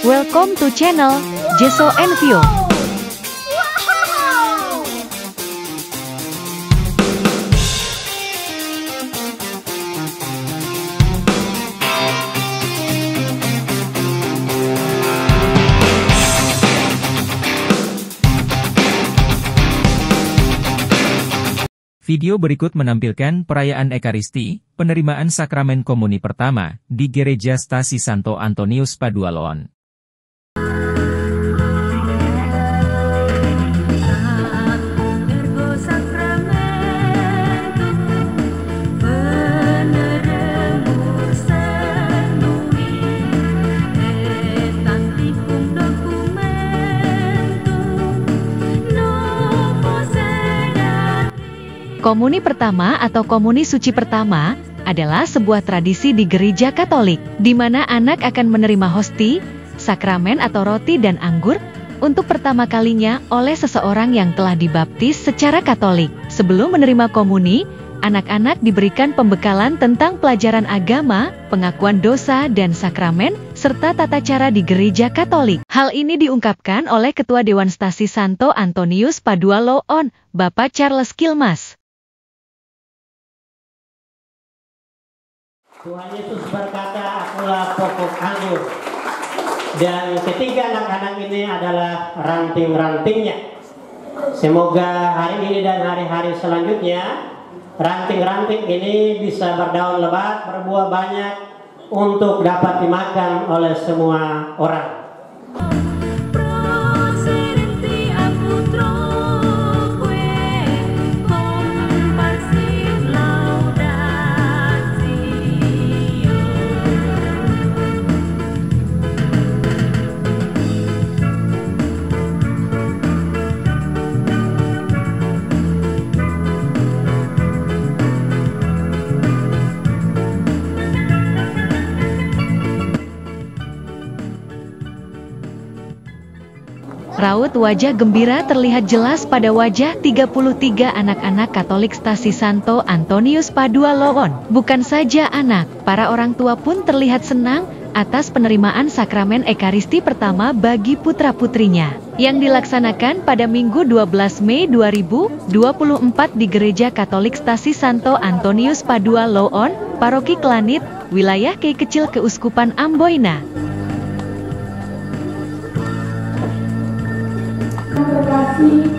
Welcome to channel Jeso Envio. Video berikut menampilkan perayaan Ekaristi, penerimaan sakramen komuni pertama, di Gereja Stasi Santo Antonius Padua Loon. Komuni pertama atau komuni suci pertama adalah sebuah tradisi di gereja Katolik, di mana anak akan menerima hosti, sakramen atau roti dan anggur untuk pertama kalinya oleh seseorang yang telah dibaptis secara Katolik. Sebelum menerima komuni, anak-anak diberikan pembekalan tentang pelajaran agama, pengakuan dosa dan sakramen, serta tata cara di gereja Katolik. Hal ini diungkapkan oleh Ketua Dewan Stasi Santo Antonius Padua Loon, Bapak Charles Kilmas. Tuhan Yesus berkata, akulah pokok anggur. Dan ketiga anak-anak ini adalah ranting-rantingnya. Semoga hari ini dan hari-hari selanjutnya, ranting-ranting ini bisa berdaun lebat, berbuah banyak, untuk dapat dimakan oleh semua orang. Raut wajah gembira terlihat jelas pada wajah 33 anak-anak Katolik Stasi Santo Antonius Padua Loon. Bukan saja anak, para orang tua pun terlihat senang atas penerimaan sakramen Ekaristi pertama bagi putra-putrinya, yang dilaksanakan pada Minggu 12 Mei 2024 di Gereja Katolik Stasi Santo Antonius Padua Loon, Paroki Klanit, wilayah Kei Kecil Keuskupan Amboina. Terkasih,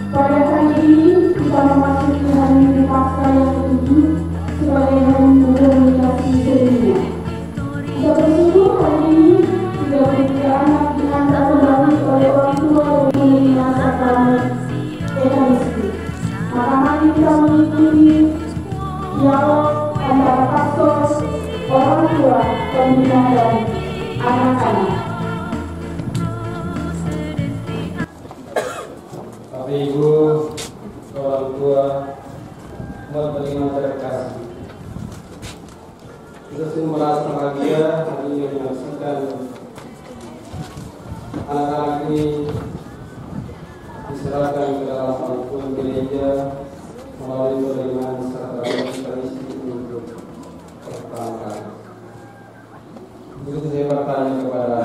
pada hari ini kita memasuki hari minggu Paskah yang ke-7 sebagai hari minggu meditasi sedunia. Kita bersyukur hari ini 33 anak diantar kembali oleh orang tua dari menerima sakramen Ekaristi. Maka mari kita mengikuti dialog antara pastor, orang tua, pembina dan anak-anak. Bapak Ibu, orang tua, umat beriman terkasih, kita sungguh merasa bahagia hari ini menyaksikan anak-anak ini diserahkan ke dalam pangkuan gereja melalui penerimaan sakramen Ekaristi untuk pertama kali. Begitu saya bertanya kepada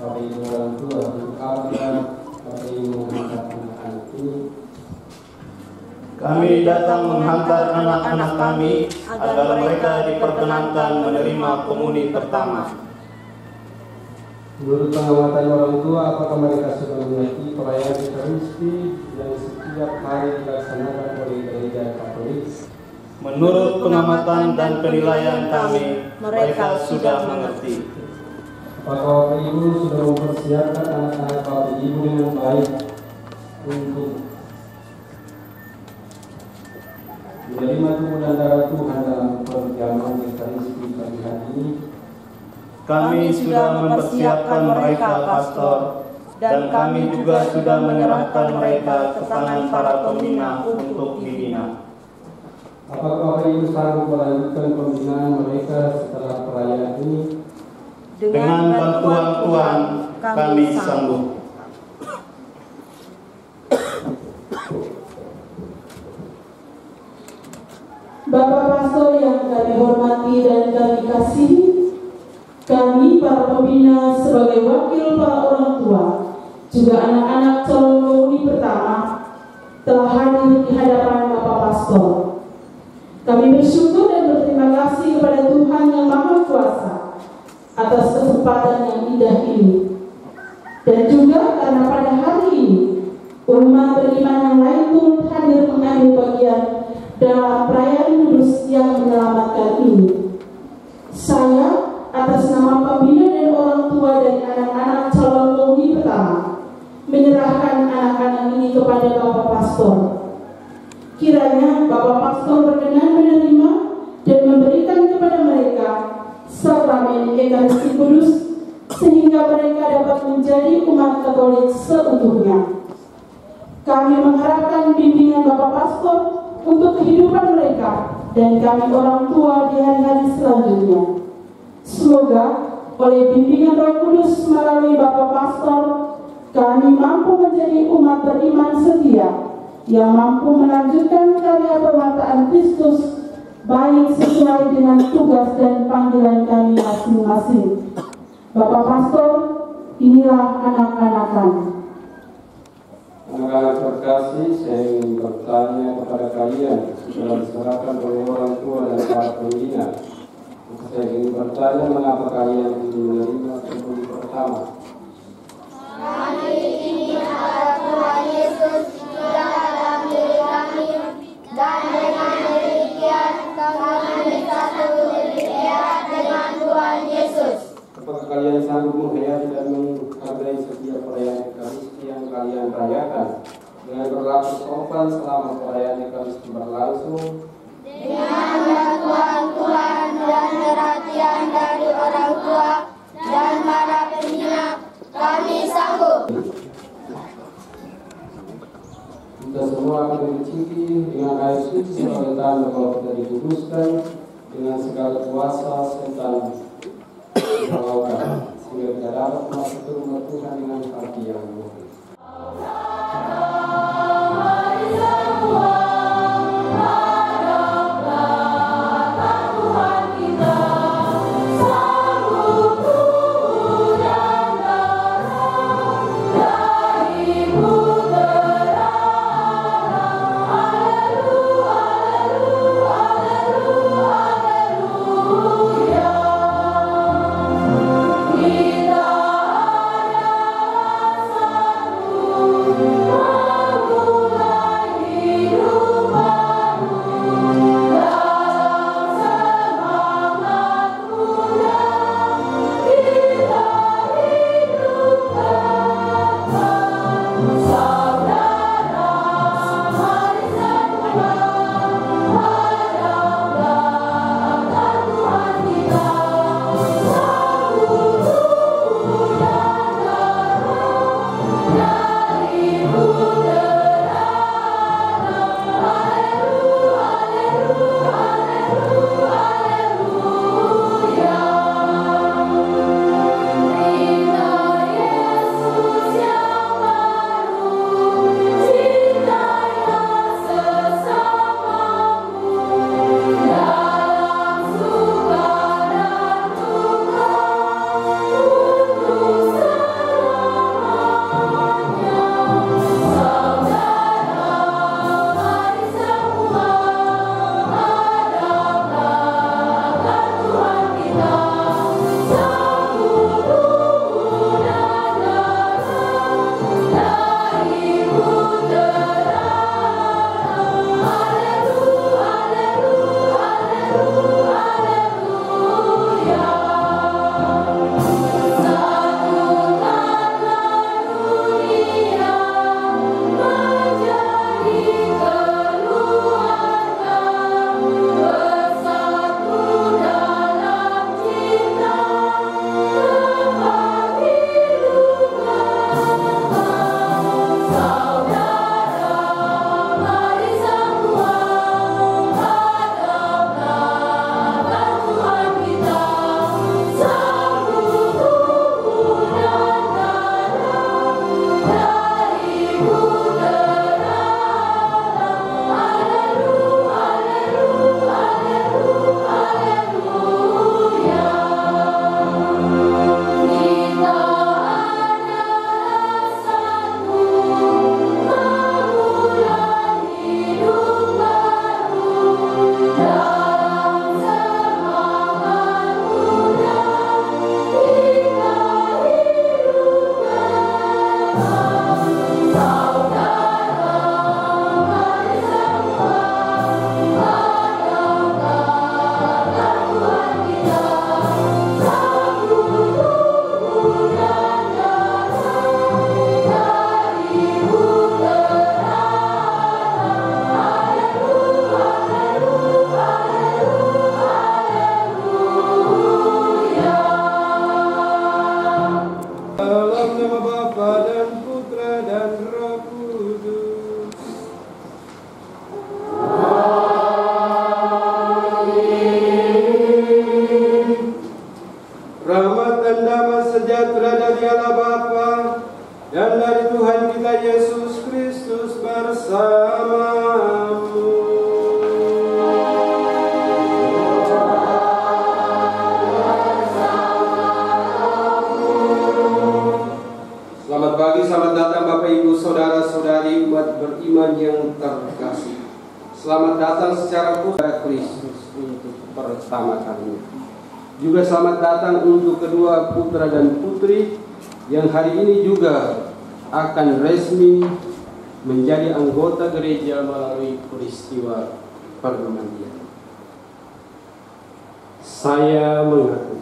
Bapak Ibu orang tua, apakah Bapak Ibu mengangkat anak-anak ini? Kami datang menghantar anak-anak kami agar mereka diperkenankan menerima komuni pertama. Menurut pengamatan orang tua, apakah mereka sudah mengerti perayaan Ekaristi yang setiap hari dilaksanakan oleh gereja Katolik? Menurut pengamatan dan penilaian kami, mereka sudah mengerti. Apakah Bapak Ibu sudah mempersiapkan anak-anak Bapak Ibu dengan baik untuk menerima tubuh dan darah Tuhan dalam perjamuan Ekaristi pagi hari ini? Kami sudah mempersiapkan mereka, Pastor, dan kami juga sudah menyerahkan mereka ke tangan para pembina untuk dibina. Apakah Bapak Ibu sanggup melanjutkan pembinaan mereka setelah perayaan ini? Dengan bantuan Tuhan, kami sanggup. Bapak Pastor yang kami hormati dan kami kasihi, Kami para pembina sebagai wakil para orang tua, juga anak-anak calon penghuni pertama, telah hadir di hadapan Bapak Pastor. Kami bersyukur dan berterima kasih kepada Tuhan Yang Maha Kuasa atas kesempatan yang indah ini. Dan juga karena pada hari ini, umat beriman yang lain pun hadir mengambil bagian dalam perayaan kudus yang menyelamatkan ini. Saya atas nama pembina dan orang tua dari anak-anak calon penghuni pertama menyerahkan anak-anak ini kepada Bapak Pastor. Kiranya Bapak Pastor berkenan menerima dan memberikan kepada mereka sakramen Ekaristi Kudus sehingga mereka dapat menjadi umat Katolik seutuhnya. Kami mengharapkan bimbingan Bapak Pastor untuk kehidupan mereka dan kami orang tua di hari-hari selanjutnya. Semoga oleh bimbingan Roh Kudus melalui Bapak Pastor, kami mampu menjadi umat beriman setia yang mampu melanjutkan karya perwataan Kristus baik sesuai dengan tugas dan panggilan kami masing-masing. Bapak Pastor, inilah anak-anakan. Anak-anak terkasih, saya ingin bertanya kepada kalian setelah diserahkan oleh orang tua dan para pembina. Saya ingin bertanya mengapa kalian menerima komuni pertama. Kami ingin agar Tuhan Yesus hidup dalam diri kami, dan dengan demikian kami bersatu lebih erat dengan Tuhan Yesus. Apakah kalian sanggup menghayati dan menghargai setiap perayaan Ekaristi yang kalian rayakan dengan berlaku sopan selama perayaan Ekaristi berlangsung? Dengan bantuan Tuhan dan perhatian dari orang tua dan para pembina, kami sanggup. Kita semua akan mencuci dengan air suci sebagai tanda bahwa kita dikuduskan dengan segala kuasa setan berlawanan, sehingga kita dapat masuk ke rumah Tuhan dengan hati yang murni. dari Allah Bapa dan dari Tuhan kita Yesus Kristus bersamamu. Selamat pagi, selamat datang Bapak Ibu Saudara-saudari umat beriman yang terkasih. Selamat datang secara khusus Kristus untuk pertama kalinya. Juga selamat datang untuk kedua putra dan putri yang hari ini juga akan resmi menjadi anggota gereja melalui peristiwa permandian. Saya mengaku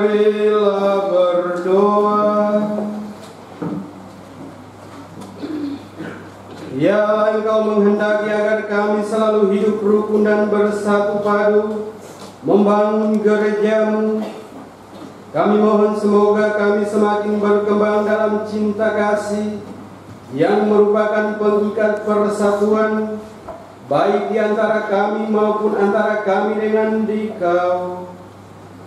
Marilah berdoa. Ya Engkau menghendaki agar kami selalu hidup rukun dan bersatu padu membangun gereja-Mu. Kami mohon semoga kami semakin berkembang dalam cinta kasih yang merupakan pengikat persatuan baik di antara kami maupun antara kami dengan Dikau.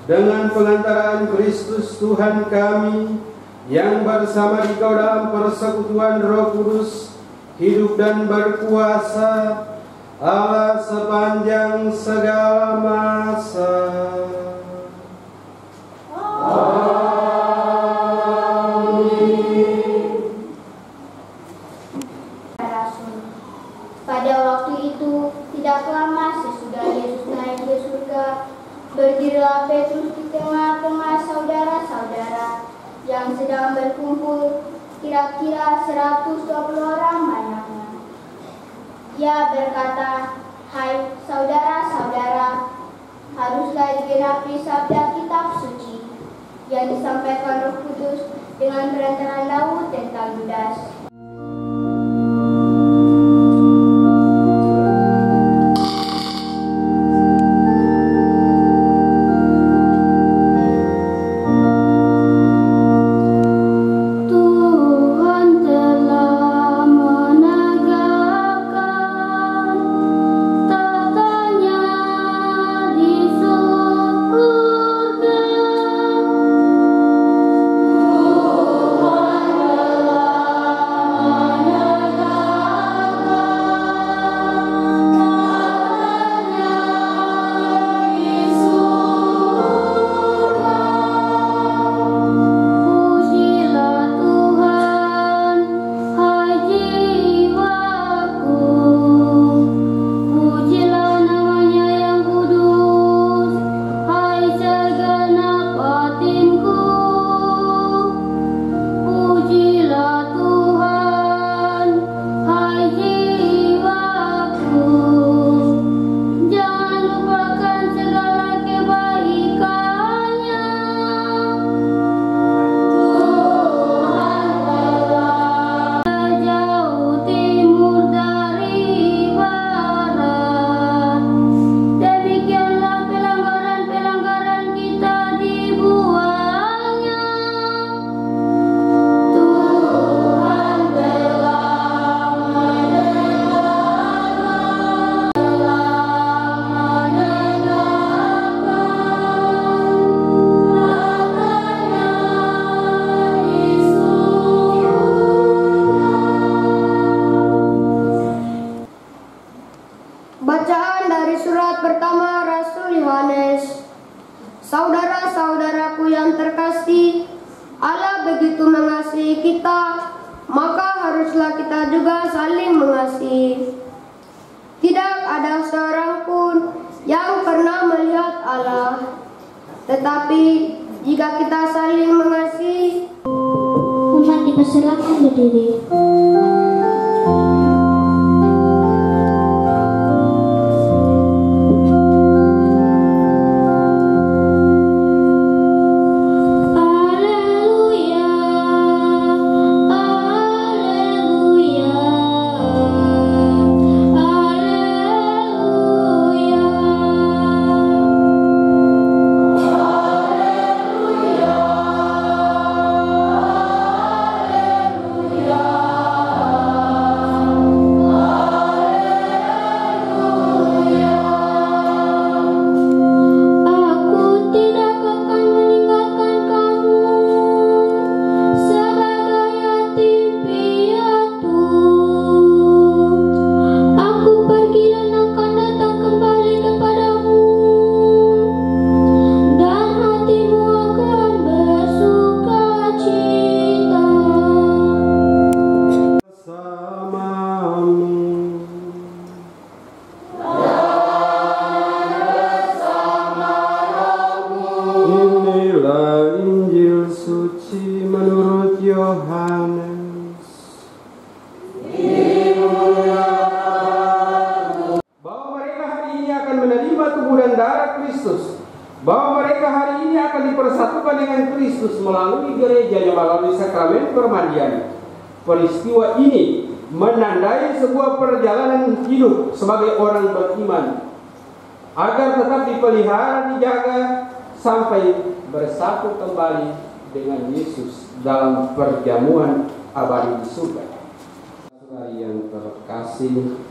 Dengan pengantaraan Kristus Tuhan kami yang bersama Dikau dalam persekutuan Roh Kudus hidup dan berkuasa Allah sepanjang segala masa. Amin. Pada waktu itu tidak lama sesudah Yesus naik ke surga, berdirilah Petrus di tengah-tengah saudara-saudara yang sedang berkumpul, kira-kira 120 orang banyaknya. Ia berkata, "Hai saudara-saudara, haruslah digenapi sabda kitab suci yang disampaikan Roh Kudus dengan perantaraan Daud tentang Yudas. Bacaan dari surat pertama Rasul Yohanes. Saudara-saudaraku yang terkasih, Allah begitu mengasihi kita, maka haruslah kita juga saling mengasihi. Tidak ada seorang pun yang pernah melihat Allah. Tetapi jika kita saling mengasihi, Umat dipersilakan berdiri. Haleluya. bersama dengan Kristus melalui gerejanya, melalui sakramen permandian. Peristiwa ini menandai sebuah perjalanan hidup sebagai orang beriman, agar tetap dipelihara, dijaga, sampai bersatu kembali dengan Yesus dalam perjamuan abadi di surga. Saudara yang terkasih,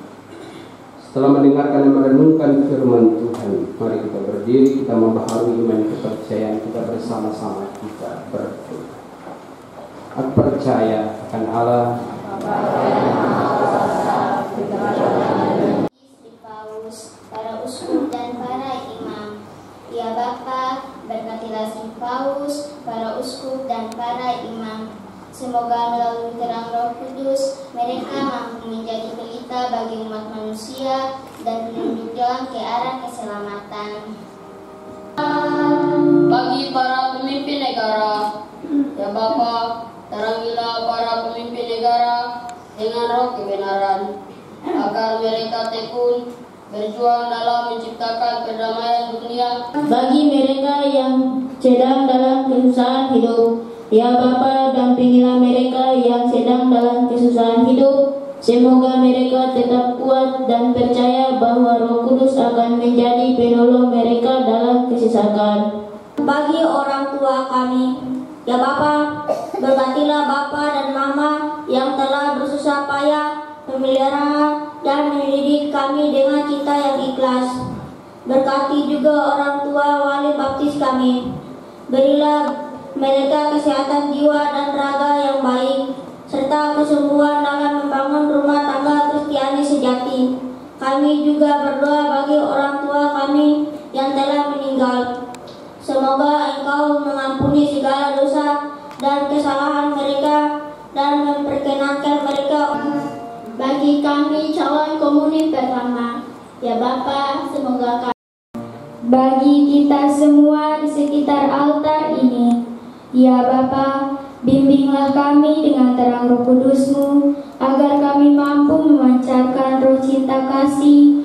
setelah mendengarkan dan merenungkan firman Tuhan, mari kita berdiri, kita membaharui iman kepercayaan kita bersama-sama, kita berdoa. Aku percaya akan Allah, Paus, para uskup dan para imam. Ya Bapa, berkatilah si Paus, para uskup dan para imam. Semoga melalui terang Roh Kudus, mereka mampu menjadi pelita bagi umat manusia dan menunjuk jalan ke arah keselamatan. Bagi para pemimpin negara, ya Bapa, terangilah para pemimpin negara dengan roh kebenaran, agar mereka tekun berjuang dalam menciptakan perdamaian dunia. Bagi mereka yang sedang dalam kesusahan hidup, ya Bapa, dampingilah mereka yang sedang dalam kesusahan hidup. Semoga mereka tetap kuat dan percaya bahwa Roh Kudus akan menjadi penolong mereka dalam kesesakan. Bagi orang tua kami, ya Bapa, berkatilah Bapa dan Mama yang telah bersusah payah memelihara dan mendidik kami dengan cinta yang ikhlas. Berkati juga orang tua wali baptis kami. Berilah mereka kesehatan jiwa dan raga yang baik, serta kesembuhan dalam membangun rumah tangga Kristiani sejati. Kami juga berdoa bagi orang tua kami yang telah meninggal. Semoga Engkau mengampuni segala dosa dan kesalahan mereka dan memperkenankan mereka. Bagi kami calon komuni pertama, ya Bapa, semoga bagi kita semua di sekitar altar ini, ya Bapa, bimbinglah kami dengan terang Roh Kudus-Mu, agar kami mampu memancarkan roh cinta kasih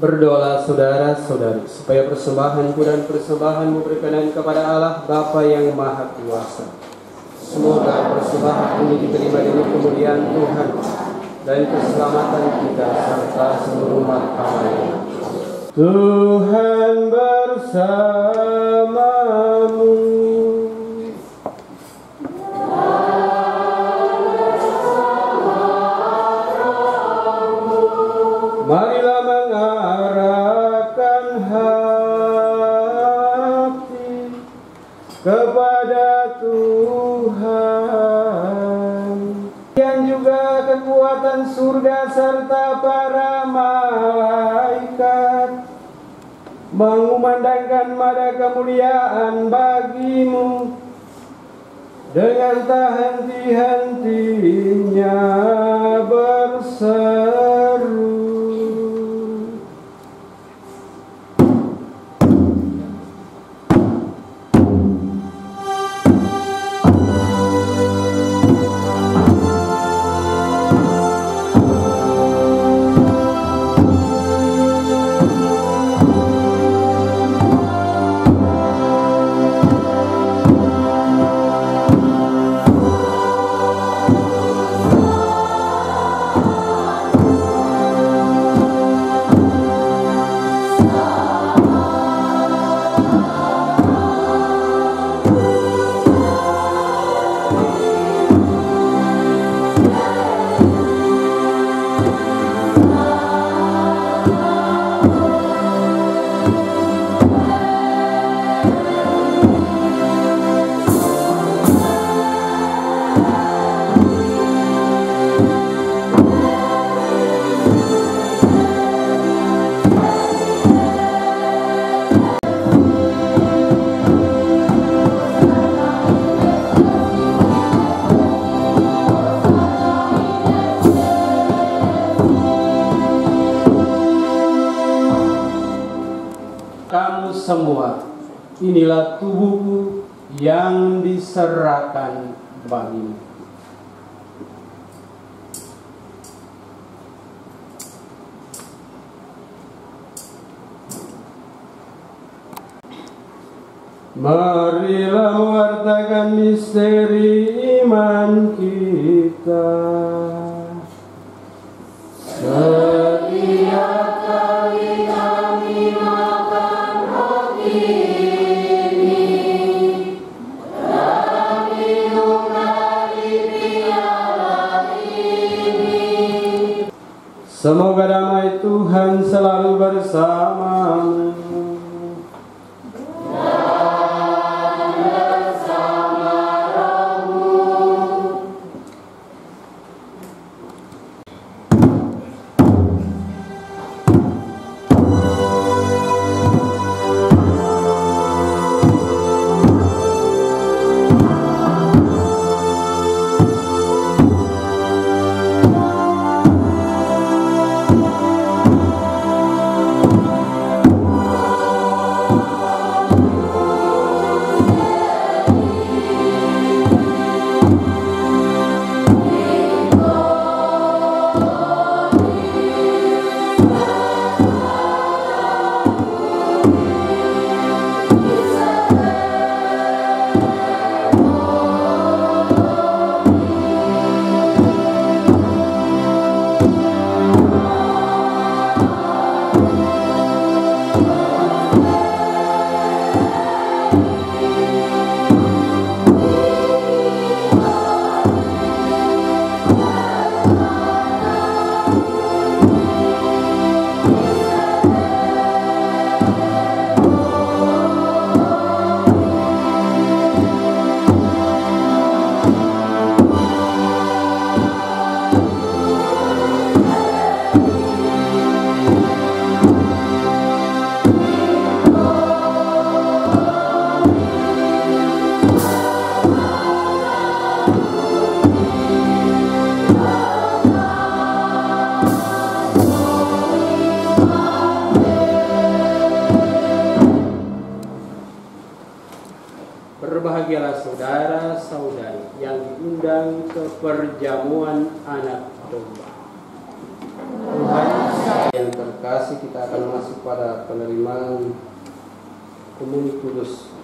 Berdoalah saudara-saudari, supaya persembahanku dan persembahanmu berkenan kepada Allah Bapa yang Maha Kuasa. Semoga persembahan ini diterima dengan kemuliaan Tuhan dan keselamatan kita serta seluruh umat Allah. Tuhan bersamamu. Marilah mengarahkan hati kepada Tuhan, yang juga kekuatan surga serta para malaikat mengumandangkan mada kemuliaan bagimu dengan tak henti-hentinya berseru. Kamu semua, inilah tubuhku yang diserahkan bagimu. Marilah mewartakan misteri iman kita. Setiap kali kami makan roti ini dan minum dari piala ini, semoga damai Tuhan selalu bersamamu. Berbahagialah saudara-saudari yang diundang ke perjamuan anak domba. Tuhan Yang terkasih, kita akan masuk pada penerimaan Komuni Kudus.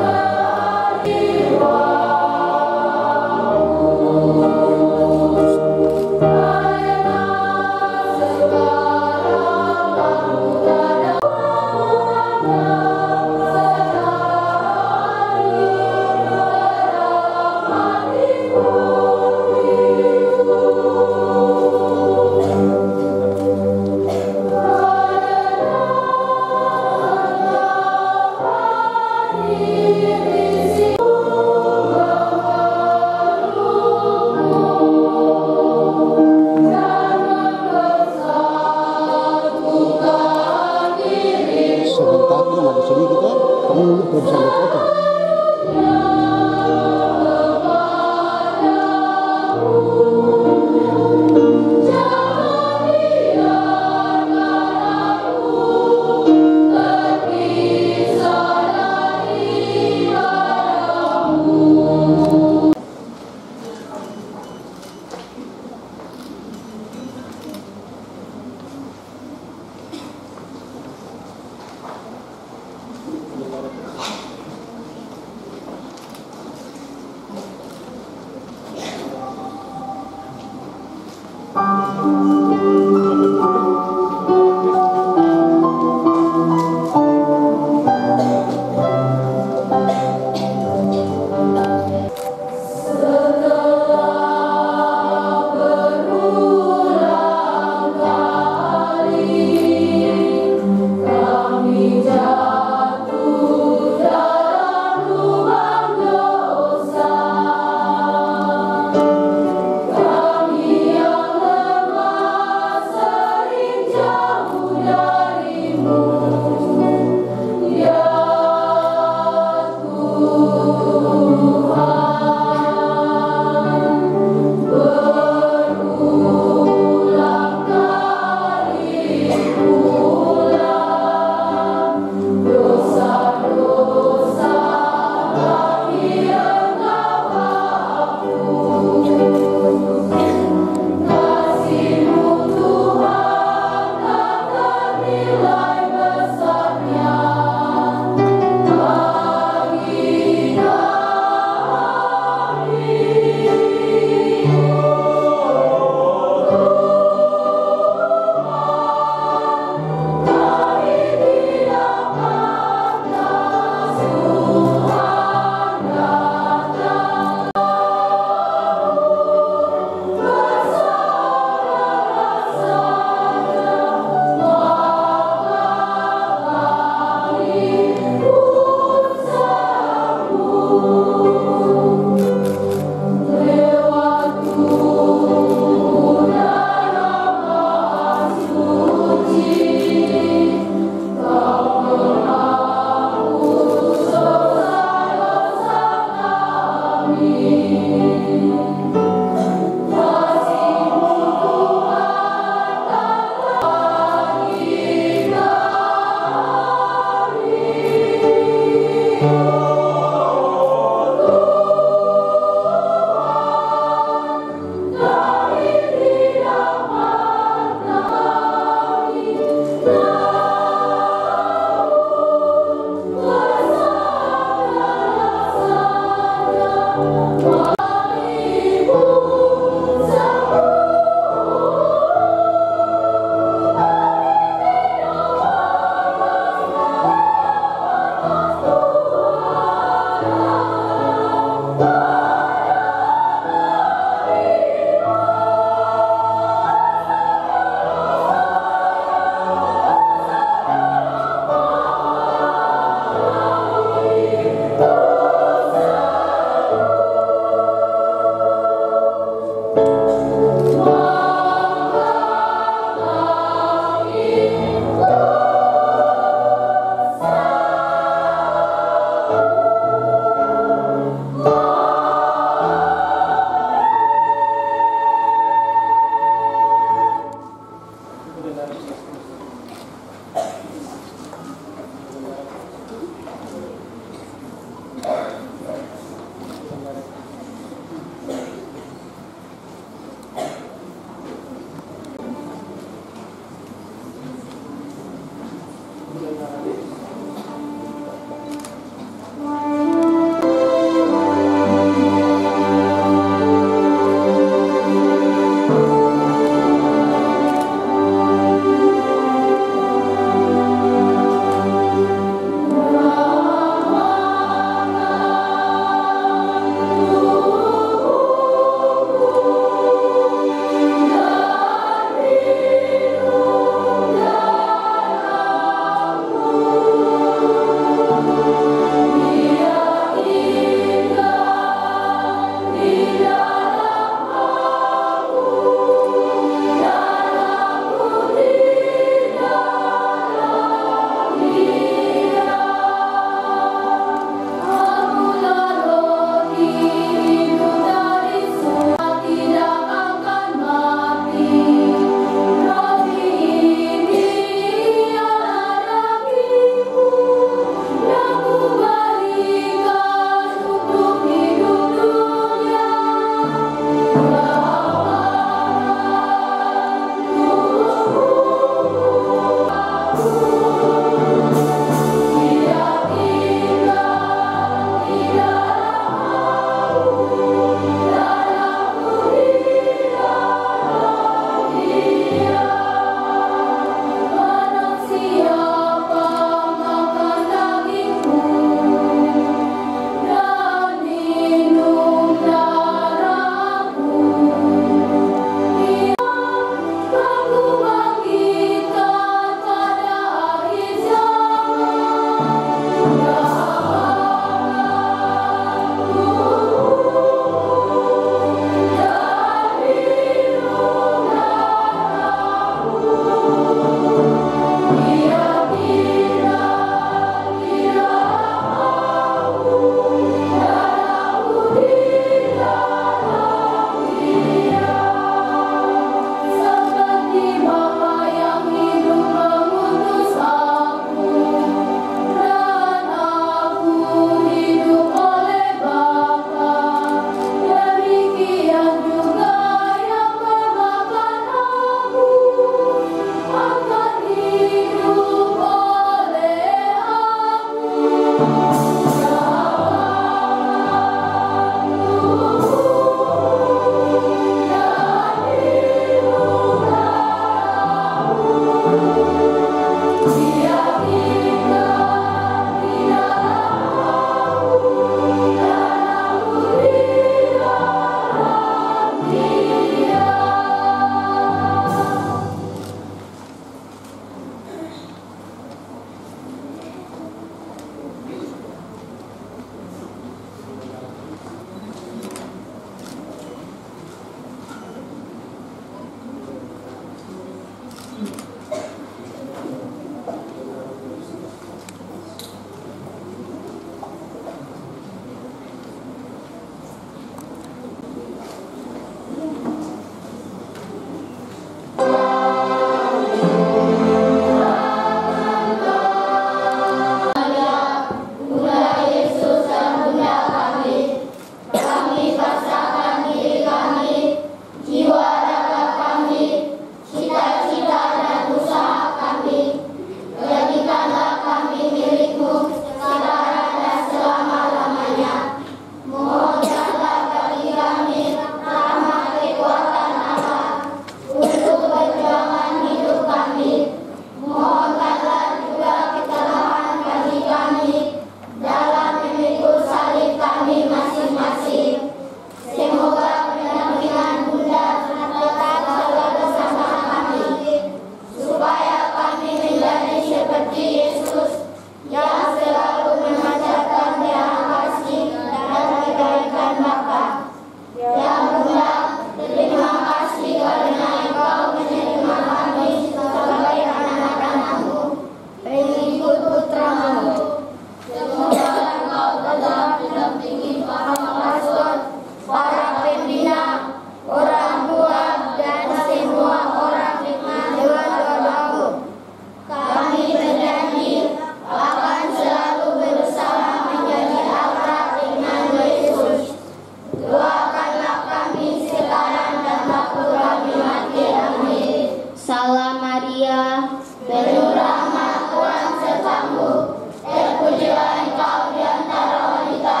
Maria, penuh rahmat Tuhan sertamu, terpujilah engkau di antara wanita,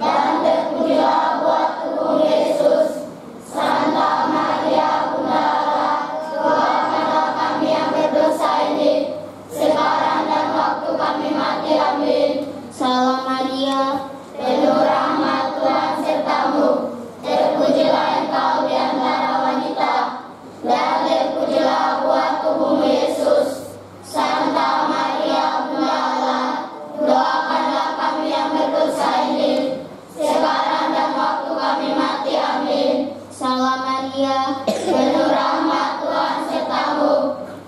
dan terpujilah buah tubuh Yesus. Santa Maria Bunda Allah, doakanlah kami yang berdosa ini, sekarang dan waktu kami mati. Amin. Salam Maria, penuh rahmat Tuhan sertamu, terpujilah engkau di antara wanita, dan terpujilah buah tubuhmu Yesus. Santa Maria Bunda Allah, doakanlah kami yang berdosa ini, sekarang dan waktu kami mati. Amin. Salam Maria, penuh rahmat Tuhan sertamu,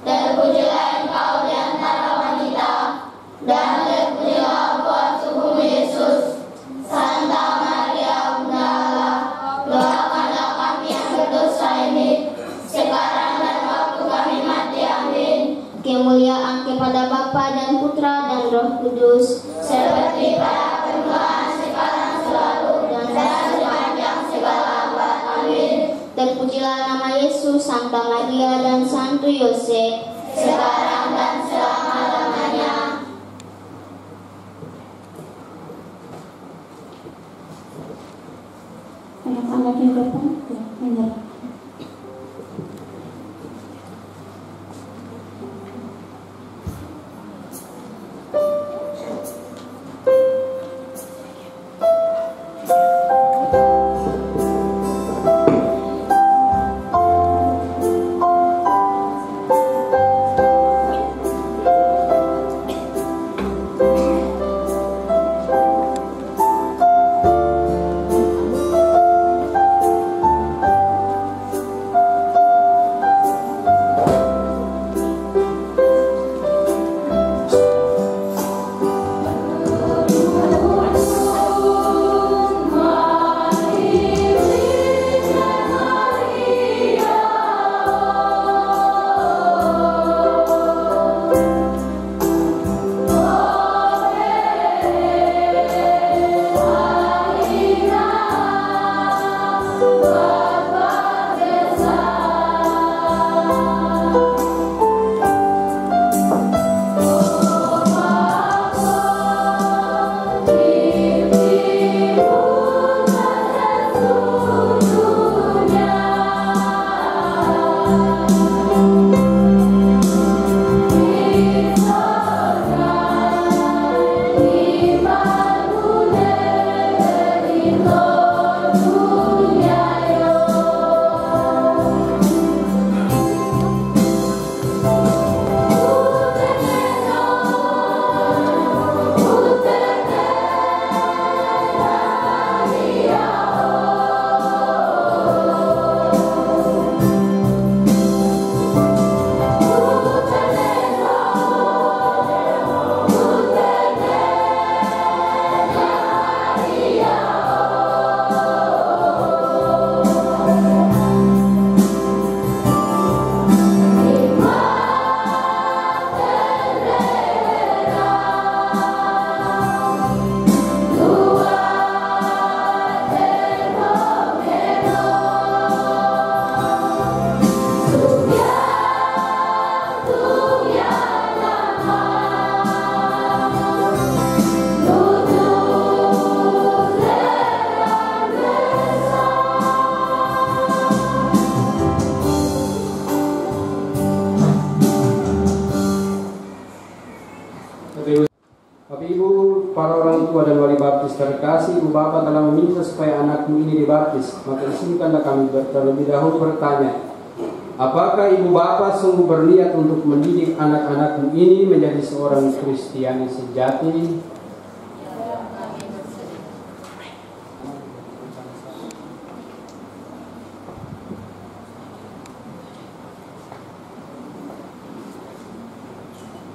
terpujilah engkau di antara wanita, dan terpujilah buah tubuhmu Yesus. Santa Maria Bunda Allah, doakanlah kami yang berdosa ini, sekarang dan waktu kami mati. Amin. kemuliaan kepada Bapa dan Putra dan Roh Kudus, seperti pada permulaan, sekarang, selalu, dan sepanjang segala abad. Amin. Terpujilah nama Yesus, Santa Maria dan Santo Yosef, sekarang dan selama-lamanya. Anak-anak yang datang menyerah. Bapak Ibu, para orang tua dan wali baptis terkasih, Ibu Bapak telah meminta supaya anakmu ini dibaptis. Maka izinkanlah kami terlebih dahulu bertanya, apakah Ibu Bapak sungguh berniat untuk mendidik anak-anakmu ini menjadi seorang Kristiani sejati?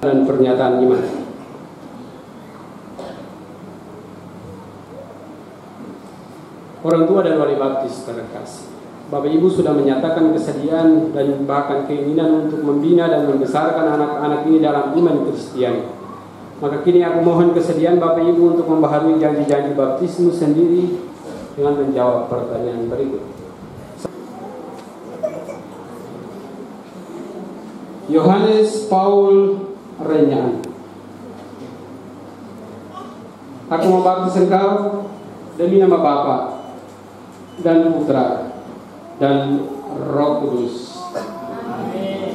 Dan pernyataan iman. Orang tua dan wali baptis terkasih, Bapak Ibu sudah menyatakan kesediaan dan bahkan keinginan untuk membina dan membesarkan anak-anak ini dalam iman Kristiani. Maka kini aku mohon kesediaan Bapak Ibu untuk membaharui janji-janji baptismu sendiri dengan menjawab pertanyaan berikut. Yohanes Paul Renyaan. Aku membaptis engkau demi nama Bapa dan Putra dan Roh Kudus. Amin.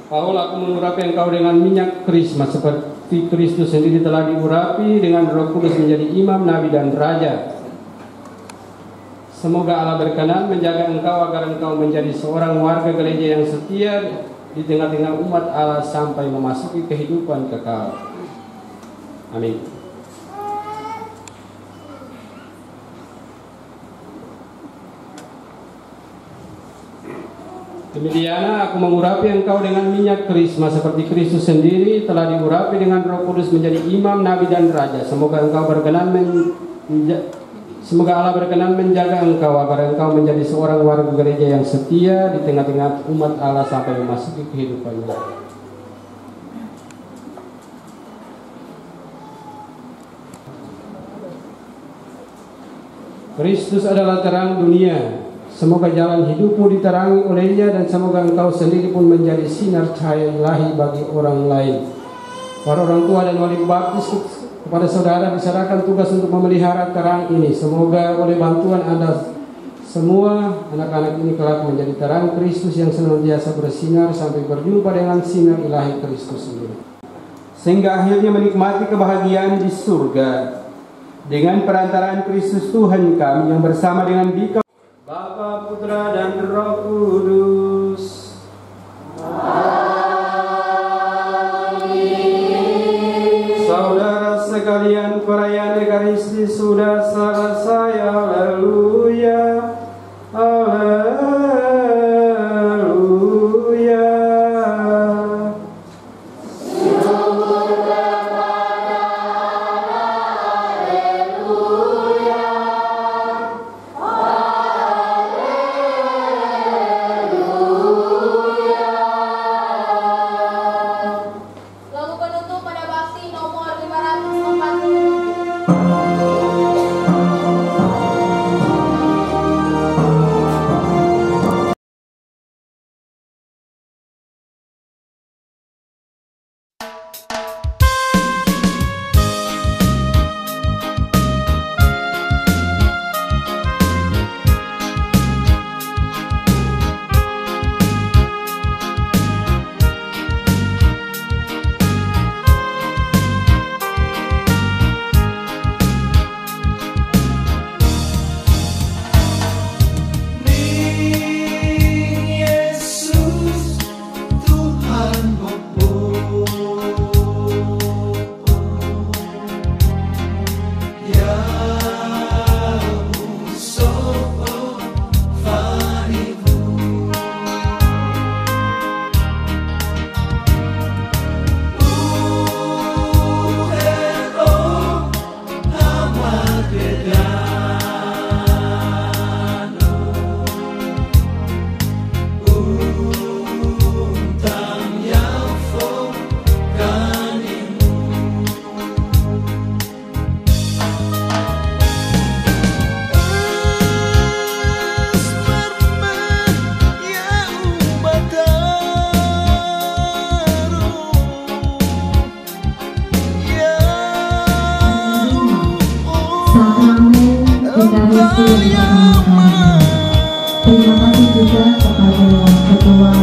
Paul, aku mengurapi engkau dengan minyak krisma seperti Kristus sendiri telah diurapi dengan Roh Kudus menjadi imam, nabi dan raja. Semoga Allah berkenan menjaga engkau agar engkau menjadi seorang warga gereja yang setia di tengah-tengah umat Allah sampai memasuki kehidupan kekal. Amin. Demikian aku mengurapi engkau dengan minyak krisma seperti Kristus sendiri telah diurapi dengan Roh Kudus menjadi imam, nabi dan raja. Semoga Allah berkenan menjaga engkau agar engkau menjadi seorang warga gereja yang setia di tengah-tengah umat Allah sampai memasuki kehidupannya. Kristus adalah terang dunia. Semoga jalan hidupmu diterangi olehnya dan semoga engkau sendiri pun menjadi sinar cahaya ilahi bagi orang lain. Para orang tua dan wali baptis, kepada saudara diserahkan tugas untuk memelihara terang ini. Semoga oleh bantuan Anda semua, anak-anak ini kelak menjadi terang Kristus yang senantiasa bersinar sampai berjumpa dengan sinar ilahi Kristus sendiri. Sehingga akhirnya menikmati kebahagiaan di surga dengan perantaraan Kristus Tuhan kami yang bersama dengan Bapa, Bapa, Putra dan Roh Kudus. Amin. Saudara sekalian, perayaan Ekaristi sudah selesai. Haleluya, haleluya. Terima kasih juga kepada Ketua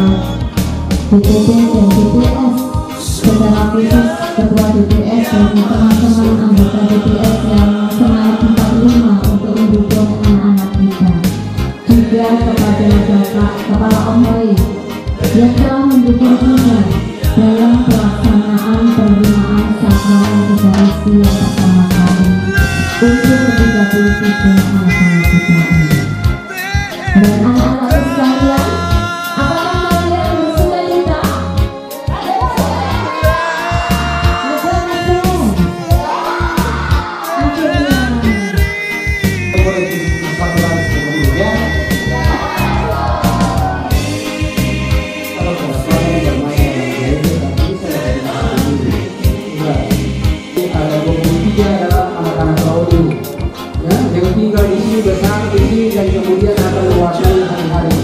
DPD dan DPS, secara khusus Ketua DPS dan teman-teman anggota DPS yang sangat menerima untuk mendukung anak-anak kita. Juga kepada Bapak Kepala Omoi yang telah mendukung kita dalam pelaksanaan penerimaan sakramen Ekaristi yang pertama kali untuk 33 anak-anak kita ini. Dan anak-anak sekalian, apakah kalian bersuka cita? tinggal di sini besar di sini dan kemudian akan mewarnai hari-hari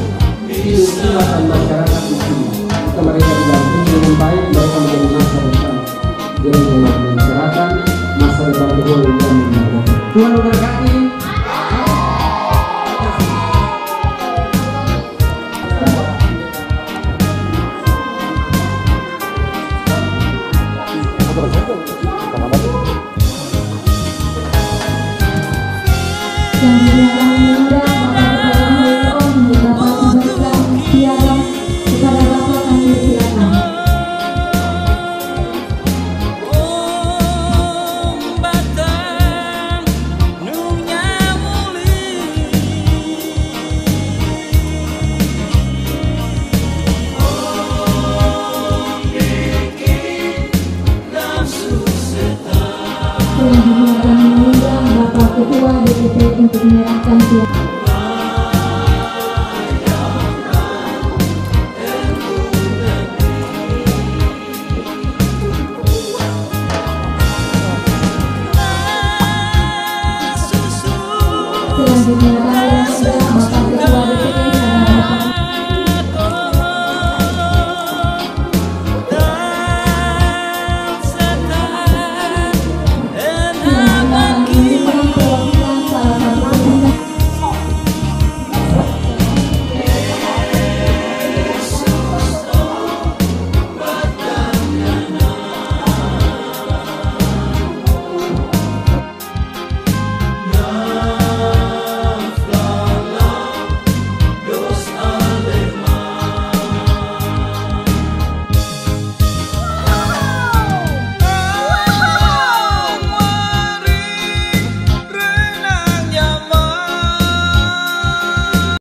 hidup dan masyarakat di sini. Jika mereka didampingi dengan baik, mereka menjadi masa depan gereja yang mencerahkan, masa depan kedua yang mencerahkan. Tuhan memberkati. Ketua DPP untuk menyerahkan piala. Selanjutnya